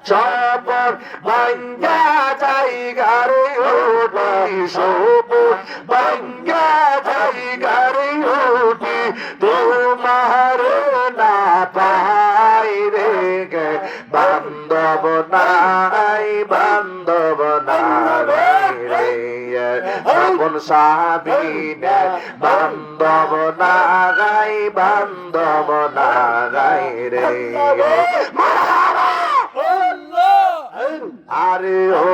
সপর ভাঙ্গা জায়গার উঠি সপর ভাঙ্গা জায়গার উঠি তোমার না পাই রে গে বান্ধব নাই বান্ধব নাই রে আপন সাবিনে বান্ধব না গাই বান্ধব না গাই রে আরে ও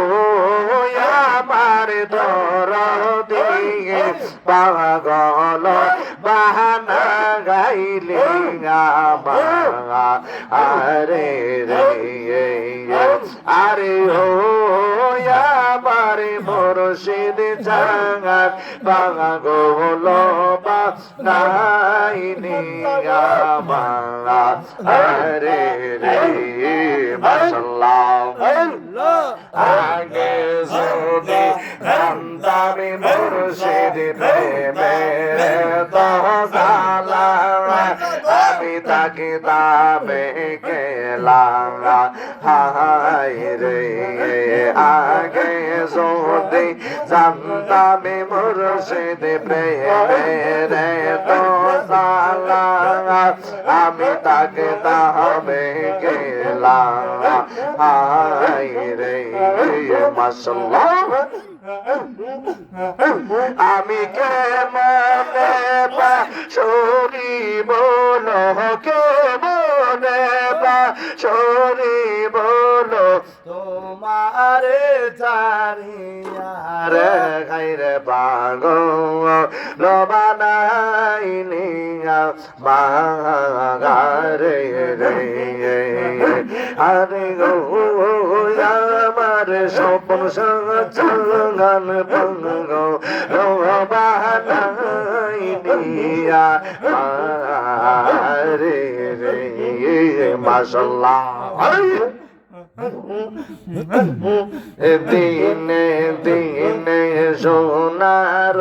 আমার ধর দিয়ে পাগল বাহানা গাইলে আমার আরে রে আরে ও আমার মুর্শিদ জাগার পাগল বানাইলে আমার আরে রে মাশাআল্লাহ আগে যদি জানতামি মুর্শিদ প্রেমের তো জালা আমি তাকে দামে গেলাম হায় রে আগে যদি জানতামি মুর্শিদ প্রেমের তো জালা আমি তাকে দামে গেলাম হায় রে মাশাআল্লাহ আমি কেমনে বাসরি বলো কেমনে বাসরি বলো তোমার চারিয়ার গাইরে পাগল বানাইনি মাগারে রে আরে গো আমার স্বপ্ন সাজান পঙ্গ বানাইনি আরে রে মাশাআল্লাহ দিনে দিনে সোনার